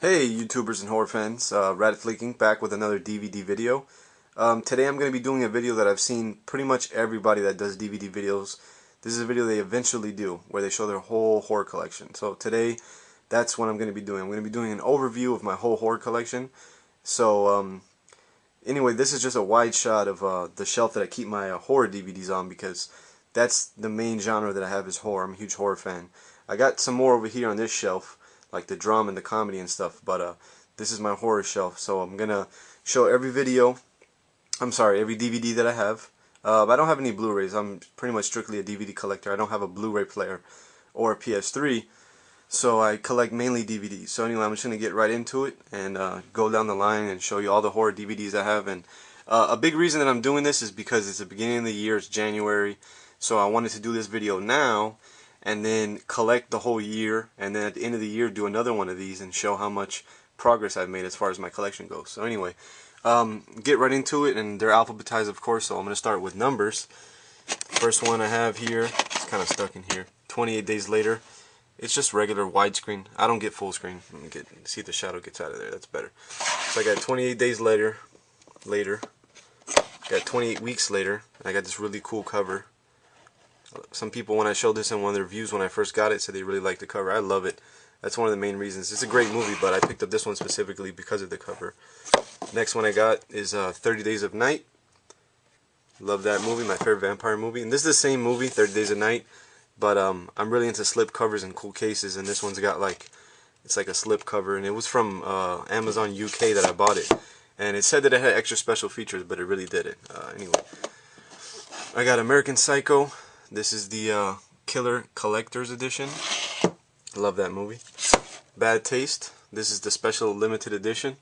Hey YouTubers and horror fans, Raditfleeking back with another DVD video. Today I'm going to be doing a video that I've seen pretty much everybody that does DVD videos. This is a video they eventually do, where they show their whole horror collection. So today, that's what I'm going to be doing. I'm going to be doing an overview of my whole horror collection. So anyway, this is just a wide shot of the shelf that I keep my horror DVDs on, because that's the main genre that I have is horror. I'm a huge horror fan. I got some more over here on this shelf, like the drama and the comedy and stuff, but this is my horror shelf. So I'm gonna show every every DVD that I have. I don't have any Blu-rays. I'm pretty much strictly a DVD collector. I don't have a Blu-ray player or a PS3, so I collect mainly DVDs. So anyway, I'm just gonna get right into it and go down the line and show you all the horror DVDs I have. And a big reason that I'm doing this is because it's the beginning of the year. It's January, so I wanted to do this video now and then collect the whole year, and then at the end of the year do another one of these and show how much progress I've made as far as my collection goes. So anyway, get right into it, and they're alphabetized, of course, so I'm going to start with numbers. First one I have here, it's kind of stuck in here, 28 Days Later. It's just regular widescreen. I don't get full screen. Let me see if the shadow gets out of there. That's better. So I got 28 Days Later, got 28 Weeks Later, and I got this really cool cover. Some people, when I showed this in one of their reviews when I first got it, said they really liked the cover. I love it. That's one of the main reasons. It's a great movie, but I picked up this one specifically because of the cover. Next one I got is 30 Days of Night. Love that movie, my favorite vampire movie. And this is the same movie, 30 Days of Night, but I'm really into slip covers and cool cases, and this one's got it's like a slip cover, and it was from Amazon UK that I bought it. And it said that it had extra special features, but it really didn't. Anyway, I got American Psycho. This is the Killer Collector's Edition. Love that movie. Bad Taste. This is the special limited edition.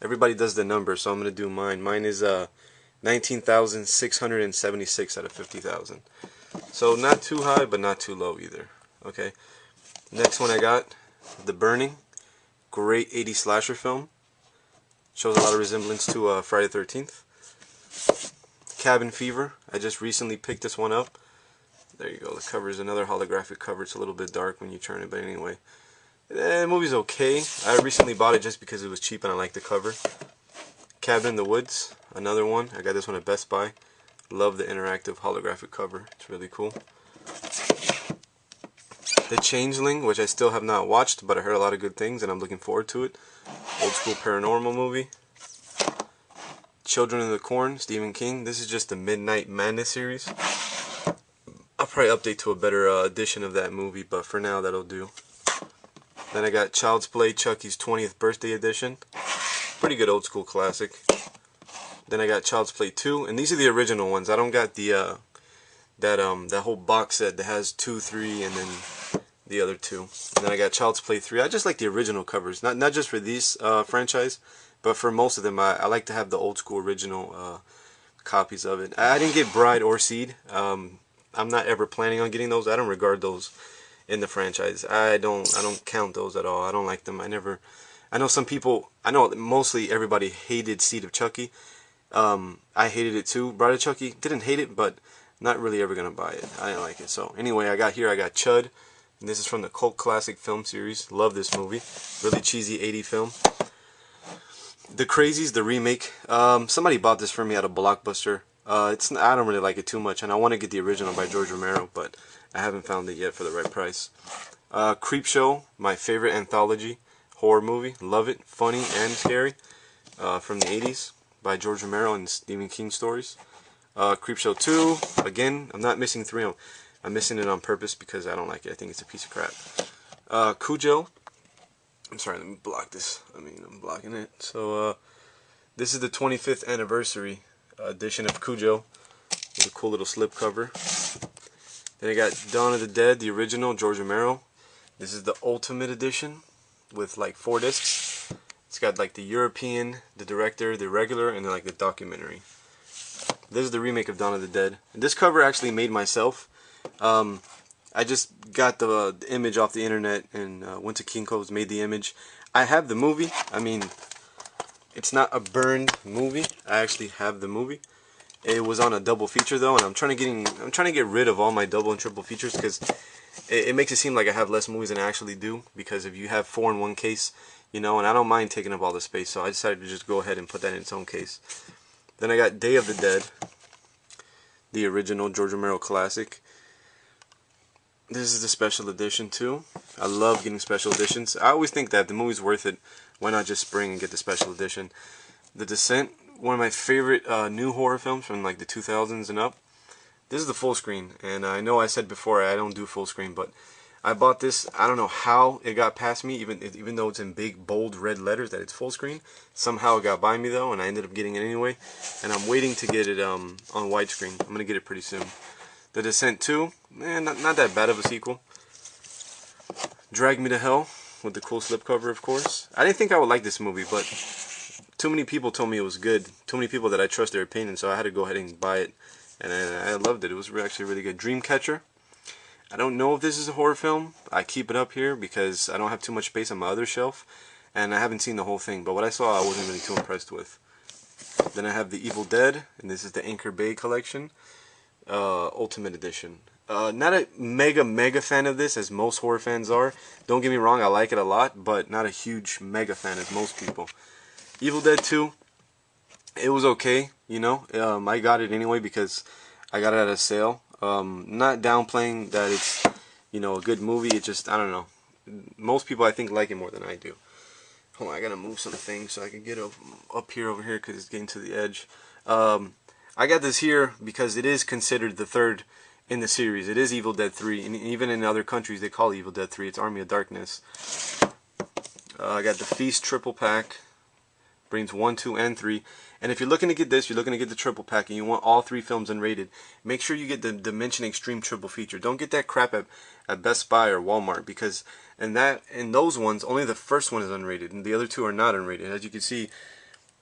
Everybody does the number, so I'm going to do mine. Mine is 19,676 out of 50,000. So not too high, but not too low either. Okay. Next one I got, The Burning. Great 80s slasher film. Shows a lot of resemblance to Friday the 13th. Cabin Fever. I just recently picked this one up. There you go. The cover is another holographic cover. It's a little bit dark when you turn it, but anyway. The movie's okay. I recently bought it just because it was cheap and I like the cover. Cabin in the Woods, another one. I got this one at Best Buy. Love the interactive holographic cover. It's really cool. The Changeling, which I still have not watched, but I heard a lot of good things and I'm looking forward to it. Old school paranormal movie. Children of the Corn, Stephen King. This is just the Midnight Madness series. I'll probably update to a better edition of that movie, but for now that'll do. Then I got Child's Play, Chucky's 20th Birthday Edition. Pretty good old school classic. Then I got Child's Play 2, and these are the original ones. I don't got the that whole box set that has 2, 3, and then the other two. And then I got Child's Play 3. I just like the original covers, not just for these franchise, but for most of them. I like to have the old school original copies of it. I didn't get Bride or Seed. I'm not ever planning on getting those. I don't regard those in the franchise. I don't count those at all. I don't like them. I know some people, I know mostly everybody hated Seed of Chucky. I hated it too. Bride of Chucky, didn't hate it, but not really ever gonna buy it. I didn't like it. So anyway, I got Chud, and this is from the cult classic film series. Love this movie. Really cheesy 80s film. The Crazies, the remake. Somebody bought this for me at a Blockbuster. I don't really like it too much, and I want to get the original by George Romero, but I haven't found it yet for the right price. Creepshow, my favorite anthology horror movie. Love it. Funny and scary. From the 80s by George Romero and Stephen King stories. Creepshow 2, again, I'm not missing 3. I'm missing it on purpose because I don't like it. I think it's a piece of crap. Cujo. I'm sorry, let me block this. I'm blocking it. So, this is the 25th anniversary edition of Cujo with a cool little slip cover. Then I got Dawn of the Dead, the original, George Romero. This is the Ultimate Edition with like 4 discs. It's got like the European, the director, the regular, and then like the documentary. This is the remake of Dawn of the Dead. And this cover I actually made myself. I just got the image off the internet and went to Kinko's, made the image. I have the movie. It's not a burned movie. I actually have the movie. It was on a double feature though, and I'm trying to get rid of all my double and triple features because it makes it seem like I have less movies than I actually do. Because if you have 4 in one case, you know, and I don't mind taking up all the space, so I decided to just go ahead and put that in its own case. Then I got Day of the Dead, the original George Romero classic. This is the special edition too. I love getting special editions. I always think that if the movie's worth it, why not just spring and get the special edition? The Descent, one of my favorite new horror films from like the 2000s and up. This is the full screen, and I know I said before I don't do full screen, but I bought this. I don't know how it got past me, even though it's in big bold red letters that it's full screen. Somehow it got by me though, and I ended up getting it anyway. And I'm waiting to get it on widescreen. I'm gonna get it pretty soon. The Descent 2, not that bad of a sequel. Drag Me to Hell, with the cool slipcover, of course. I didn't think I would like this movie, but too many people told me it was good. Too many people that I trust their opinion, so I had to go ahead and buy it. And I loved it. It was actually really good. Dreamcatcher. I don't know if this is a horror film. I keep it up here because I don't have too much space on my other shelf. And I haven't seen the whole thing, but what I saw I wasn't really too impressed with. Then I have The Evil Dead, and this is the Anchor Bay collection. Ultimate Edition. Not a mega fan of this, as most horror fans are. Don't get me wrong, I like it a lot, but not a huge mega fan as most people. Evil Dead 2, it was okay, you know. I got it anyway because I got it at a sale. Not downplaying that it's, you know, a good movie. It just, I don't know. Most people I think like it more than I do. Hold on, I gotta move some things so I can get up here over here because it's getting to the edge. I got this here because it is considered the third in the series. It is Evil Dead 3, and even in other countries they call it Evil Dead 3. It's Army of Darkness. I got the Feast triple pack. Brings 1, 2, and 3. And if you're looking to get this, you're looking to get the triple pack, and you want all 3 films unrated, make sure you get the Dimension Extreme triple feature. Don't get that crap at Best Buy or Walmart, because in those ones, only the first one is unrated, and the other 2 are not unrated. As you can see,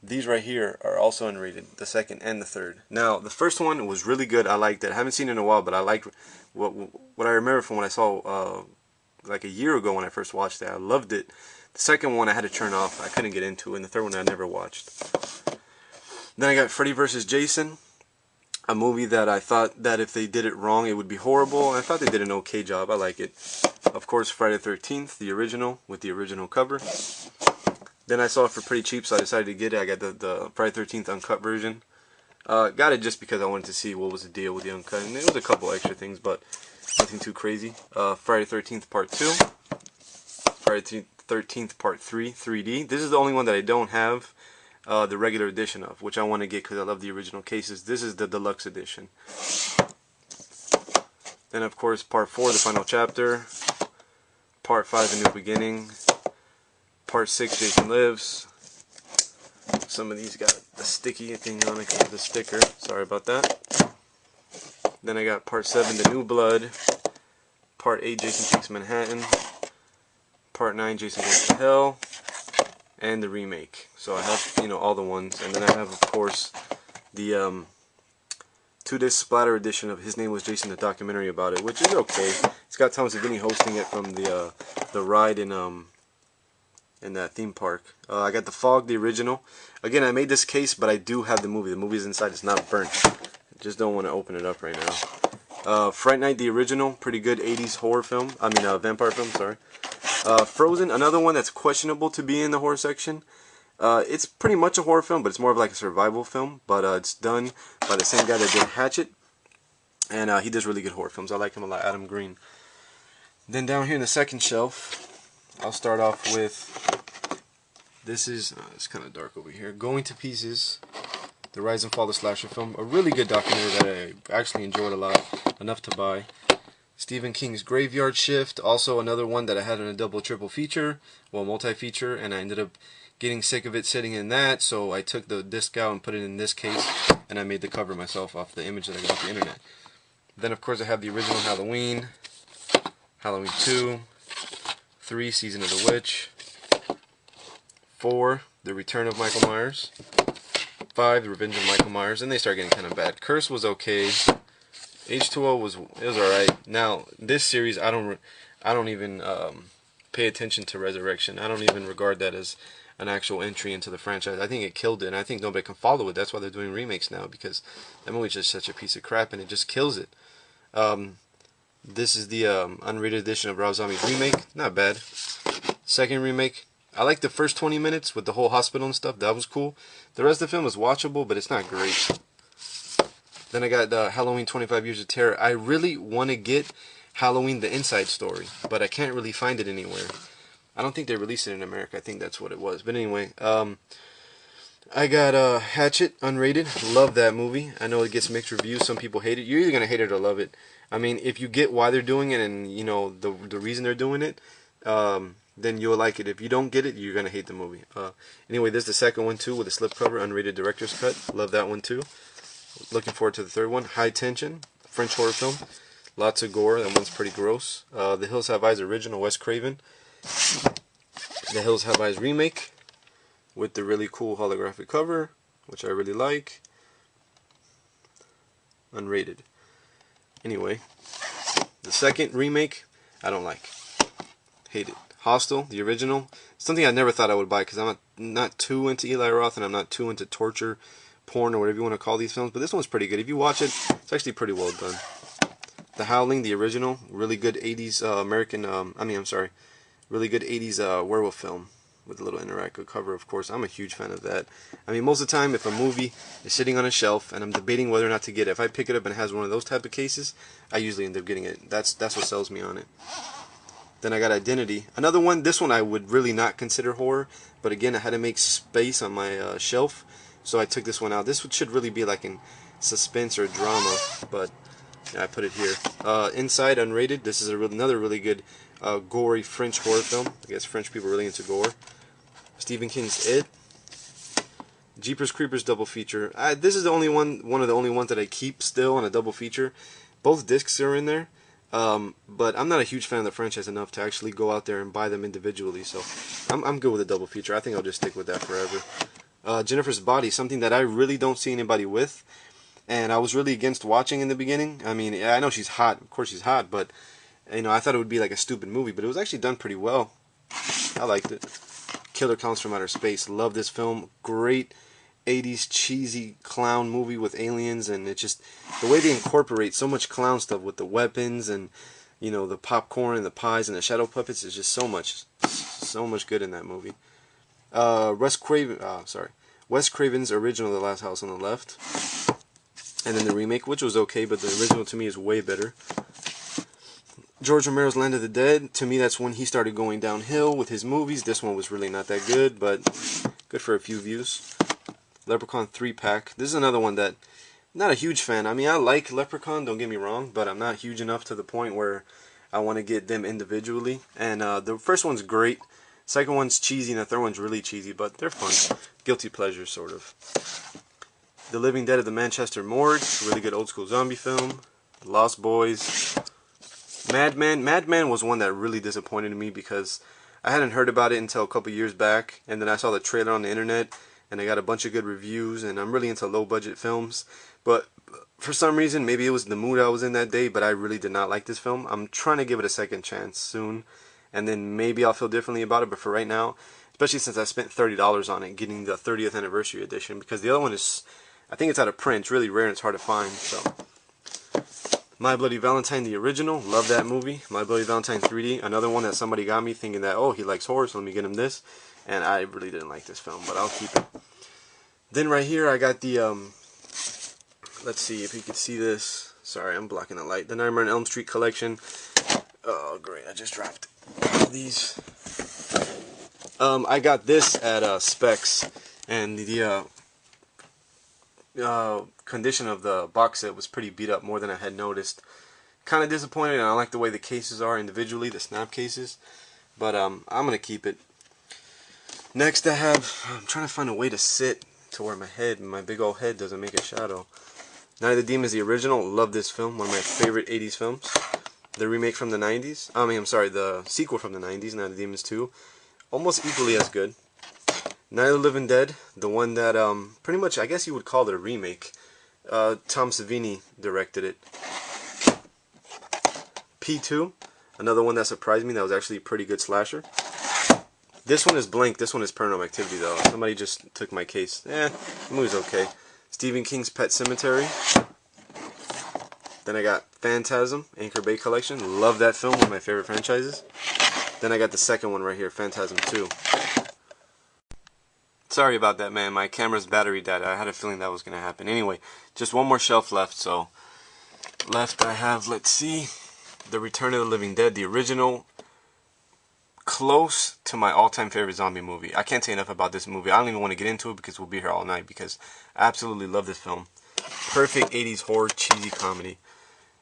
these right here are also unrated, the second and the third. Now, the first one was really good. I liked it. I haven't seen it in a while, but I liked what I remember from when I saw like a year ago when I first watched it. I loved it. The second one I had to turn off. I couldn't get into it. And the third one I never watched. Then I got Freddy vs. Jason, a movie that I thought that if they did it wrong, it would be horrible. I thought they did an okay job. I like it. Of course, Friday the 13th, the original, with the original cover. Then I saw it for pretty cheap, so I decided to get it. I got the Friday the 13th uncut version. Got it just because I wanted to see what was the deal with the uncut. And there was a couple extra things, but nothing too crazy. Friday the 13th Part 2. Friday the 13th Part 3, 3D. This is the only one that I don't have the regular edition of, which I want to get because I love the original cases. This is the deluxe edition. Then, of course, Part 4, the final chapter. Part 5, A New Beginning. Part 6, Jason Lives. Some of these got a sticky thing on it, the sticker. Sorry about that. Then I got Part 7, The New Blood. Part 8, Jason Takes Manhattan. Part 9, Jason Goes to Hell. And the remake. So I have, you know, all the ones. And then I have, of course, the 2-disc splatter edition of His Name Was Jason, the documentary about it, which is okay. It's got Tom Savini hosting it from the ride in that theme park. I got The Fog, the original. Again, I made this case, but I do have the movie. The movie's inside. It's not burnt. I just don't want to open it up right now. Fright Night, the original. Pretty good 80s horror film. I mean, vampire film, sorry. Frozen, another one that's questionable to be in the horror section. It's pretty much a horror film, but it's more of like a survival film. But it's done by the same guy that did Hatchet. And he does really good horror films. I like him a lot, Adam Green. Then down here in the second shelf, I'll start off with, this is, it's kind of dark over here, Going to Pieces, the Rise and Fall of Slasher film. A really good documentary that I actually enjoyed a lot, enough to buy. Stephen King's Graveyard Shift, also another one that I had in a double triple feature, well, multi-feature, and I ended up getting sick of it sitting in that, so I took the disc out and put it in this case, and I made the cover myself off the image that I got off the internet. Then, of course, I have the original Halloween, Halloween 2, 3, Season of the Witch, 4, The Return of Michael Myers, 5, The Revenge of Michael Myers, and they start getting kind of bad. Curse was okay. H2O was alright. Now this series, I don't even pay attention to Resurrection. I don't even regard that as an actual entry into the franchise. I think it killed it, and I think nobody can follow it. That's why they're doing remakes now, because that movie's just such a piece of crap, and it just kills it. This is the unrated edition of Rob Zombie's remake. Not bad. Second remake, I like the first 20 minutes with the whole hospital and stuff. That was cool. The rest of the film is watchable, but it's not great. Then I got Halloween 25 Years of Terror. I really want to get Halloween the Inside Story, but I can't really find it anywhere. I don't think they released it in America. I think that's what it was. But anyway, I got Hatchet, unrated. Love that movie. I know it gets mixed reviews. Some people hate it. You're either going to hate it or love it. I mean, if you get why they're doing it and, you know, the reason they're doing it, then you'll like it. If you don't get it, you're going to hate the movie. Anyway, there's the second one, too, with a slipcover, unrated director's cut. Love that one, too. Looking forward to the third one. High Tension, French horror film. Lots of gore. That one's pretty gross. The Hills Have Eyes original, Wes Craven. The Hills Have Eyes remake with the really cool holographic cover, which I really like. Unrated. Anyway, the second remake, I don't like. Hate it. Hostel, the original. Something I never thought I would buy because I'm not too into Eli Roth and I'm not too into torture porn or whatever you want to call these films. But this one's pretty good. If you watch it, it's actually pretty well done. The Howling, the original, really good 80s really good 80s werewolf film with a little interactive cover, of course. I'm a huge fan of that. I mean, most of the time, if a movie is sitting on a shelf and I'm debating whether or not to get it, if I pick it up and it has one of those type of cases, I usually end up getting it. That's what sells me on it. Then I got Identity. Another one, this one I would really not consider horror, but again, I had to make space on my shelf, so I took this one out. This should really be like in suspense or drama, but yeah, I put it here. Inside, unrated. This is another really good gory French horror film. I guess French people are really into gore. Stephen King's It. Jeepers Creepers double feature. This is the only one of the only ones that I keep still on a double feature. Both discs are in there, but I'm not a huge fan of the franchise enough to actually go out there and buy them individually. So I'm good with a double feature. I think I'll just stick with that forever. Jennifer's Body, something that I really don't see anybody with, and I was really against watching in the beginning. I mean, I know she's hot. Of course she's hot, but you know, I thought it would be like a stupid movie, but it was actually done pretty well. I liked it. Killer Clowns from Outer Space. Love this film. Great 80s cheesy clown movie with aliens, and it just, the way they incorporate so much clown stuff with the weapons and, you know, the popcorn and the pies and the shadow puppets is just so much good in that movie. Wes Craven's original, The Last House on the Left, and then the remake, which was okay, but the original to me is way better. George Romero's Land of the Dead, to me that's when he started going downhill with his movies. This one was really not that good, but good for a few views. Leprechaun 3-pack. This is another one that, not a huge fan. I mean, I like Leprechaun, don't get me wrong, but I'm not huge enough to the point where I want to get them individually. And the first one's great. Second one's cheesy, and the third one's really cheesy, but they're fun. Guilty pleasure, sort of. The Living Dead of the Manchester Morgue, really good old school zombie film. Lost Boys. Madman was one that really disappointed me because I hadn't heard about it until a couple years back, and then I saw the trailer on the internet, and I got a bunch of good reviews, and I'm really into low budget films, but for some reason, maybe it was the mood I was in that day, but I really did not like this film. I'm trying to give it a second chance soon, and then maybe I'll feel differently about it, but for right now, especially since I spent $30 on it, getting the 30th anniversary edition, because the other one is, I think it's out of print, it's really rare and it's hard to find, so. My Bloody Valentine, the original, love that movie. My Bloody Valentine 3D, another one that somebody got me thinking that, oh, he likes horror, so let me get him this. And I really didn't like this film, but I'll keep it. Then right here, I got the, let's see if you can see this. Sorry, I'm blocking the light. The Nightmare on Elm Street collection. Oh, great, I just dropped these. I got this at Specs, and the condition of the box set was pretty beat up, more than I had noticed. Kind of disappointed, and I like the way the cases are individually, the snap cases, but I'm gonna keep it. Next I'm trying to find a way to sit to where my big old head doesn't make a shadow. Night of the Demons, the original, love this film, one of my favorite 80s films. The remake from the 90s, the sequel from the 90s, Night of the Demons 2, almost equally as good. Night of the Living Dead, the one that, pretty much, I guess you would call it a remake. Tom Savini directed it. P2, another one that surprised me, that was actually a pretty good slasher. This one is blank, this one is Paranormal Activity though. Somebody just took my case. The movie's okay. Stephen King's Pet Sematary. Then I got Phantasm, Anchor Bay Collection. Love that film, one of my favorite franchises. Then I got the second one right here, Phantasm 2. Sorry about that, man. My camera's battery died. I had a feeling that was going to happen. Anyway, just one more shelf left. So, left I have, let's see, The Return of the Living Dead, the original. Close to my all-time favorite zombie movie. I can't say enough about this movie. I don't even want to get into it because we'll be here all night, because I absolutely love this film. Perfect 80s horror cheesy comedy.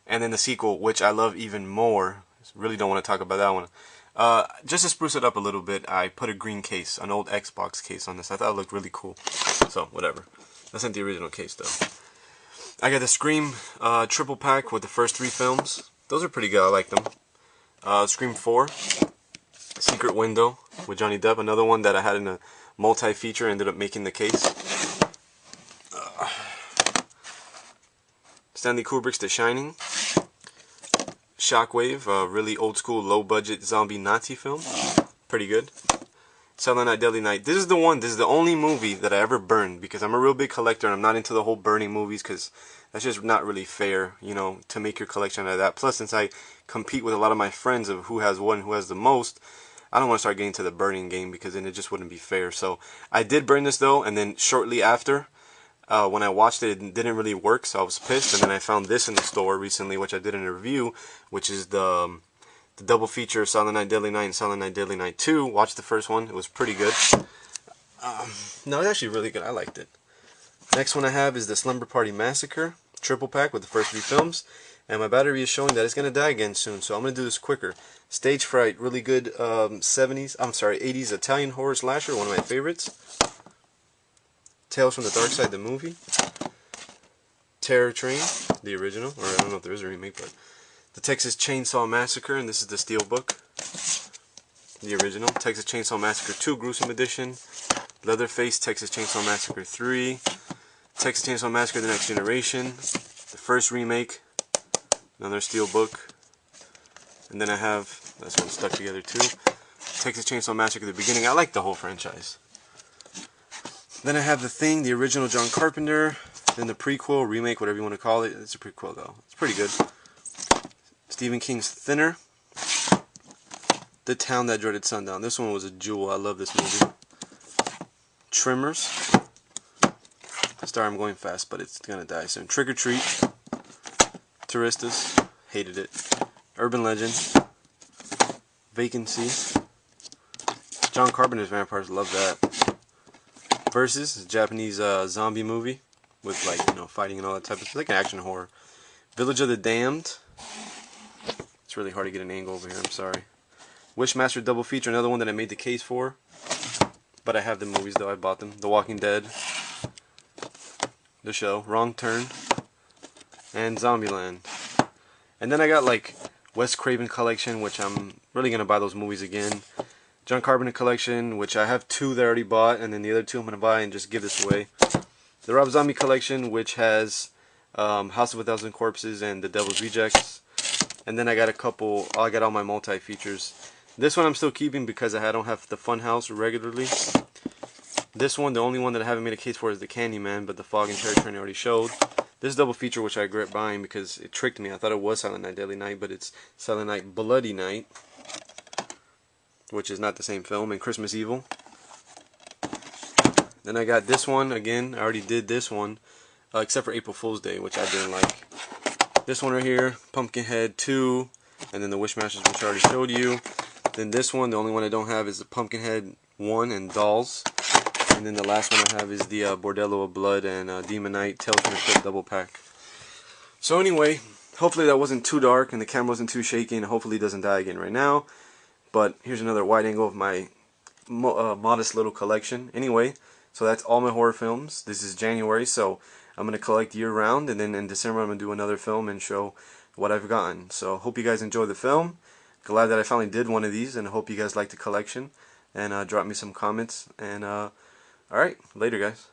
And then the sequel, which I love even more. Really don't want to talk about that one. Just to spruce it up a little bit, I put a green case, an old Xbox case on this. I thought it looked really cool. So, whatever. That's not the original case, though. I got the Scream triple pack with the first 3 films. Those are pretty good. I like them. Scream 4. Secret Window with Johnny Depp, another one that I had in a multi-feature, ended up making the case. Stanley Kubrick's The Shining. Shockwave, a really old school, low budget zombie Nazi film. Pretty good. Silent Night, Deadly Night. This is the only movie that I ever burned, because I'm a real big collector and I'm not into the whole burning movies, because that's just not really fair, you know, to make your collection out of that. Plus, since I compete with a lot of my friends of who has what and who has the most, I don't want to start getting to the burning game, because then it just wouldn't be fair. So I did burn this though, and then shortly after, when I watched it, it didn't really work, so I was pissed. And then I found this in the store recently, which I did in a review, which is the double feature Silent Night, Deadly Night and Silent Night, Deadly Night 2. Watched the first one. It was pretty good. No, it's actually really good. I liked it. Next one I have is the Slumber Party Massacre triple pack with the first 3 films. And my battery is showing that it's going to die again soon, so I'm going to do this quicker. Stage Fright, really good 80s Italian horror slasher, one of my favorites. Tales from the Dark Side, the movie. Terror Train, the original, or I don't know if there is a remake, but the Texas Chainsaw Massacre, and this is the Steelbook, the original. Texas Chainsaw Massacre 2, Gruesome Edition. Leatherface, Texas Chainsaw Massacre 3. Texas Chainsaw Massacre, The Next Generation. The first remake. Another Steelbook. And then I have, this one stuck together too, Texas Chainsaw Massacre, the beginning. I like the whole franchise. Then I have The Thing, the original John Carpenter. Then the prequel, remake, whatever you want to call it. It's a prequel though. It's pretty good. Stephen King's Thinner. The Town That Dreaded Sundown. This one was a jewel. I love this movie. Tremors. Sorry, I'm going fast, but it's gonna die soon. Trick or Treat. Touristus. Hated it. Urban Legend. Vacancy. John Carpenter's Vampires. Love that. Versus, a Japanese zombie movie with, like, you know, fighting and all that type of stuff. It's like an action horror. Village of the Damned. It's really hard to get an angle over here. I'm sorry. Wishmaster double feature. Another one that I made the case for. But I have the movies though. I bought them. The Walking Dead. The Show. Wrong Turn. And Zombieland. And then I got like Wes Craven collection, which I'm really going to buy those movies again. John Carpenter collection, which I have 2 that I already bought, and then the other 2 I'm going to buy and just give this away. The Rob Zombie collection, which has House of a Thousand Corpses and The Devil's Rejects. And then I got I got all my multi-features. This one I'm still keeping because I don't have the Funhouse regularly. This one, the only one that I haven't made a case for is the Candyman, but the Fog and Terror Train I already showed. This double feature, which I regret buying because it tricked me. I thought it was Silent Night, Deadly Night, but it's Silent Night, Bloody Night, which is not the same film, and Christmas Evil. Then I got this one, again, I already did this one, except for April Fool's Day, which I didn't like. This one right here, Pumpkinhead 2, and then the Wishmasters, which I already showed you. Then this one, the only one I don't have is the Pumpkinhead 1 and Dolls. And then the last one I have is the Bordello of Blood and Demon Knight Tales from the Crypt double pack. So anyway, hopefully that wasn't too dark and the camera wasn't too shaky, and hopefully it doesn't die again right now. But here's another wide angle of my modest little collection. Anyway, so that's all my horror films. This is January, so I'm going to collect year round, and then in December I'm going to do another film and show what I've gotten. So hope you guys enjoy the film. Glad that I finally did one of these, and I hope you guys like the collection. And drop me some comments. And alright, later guys.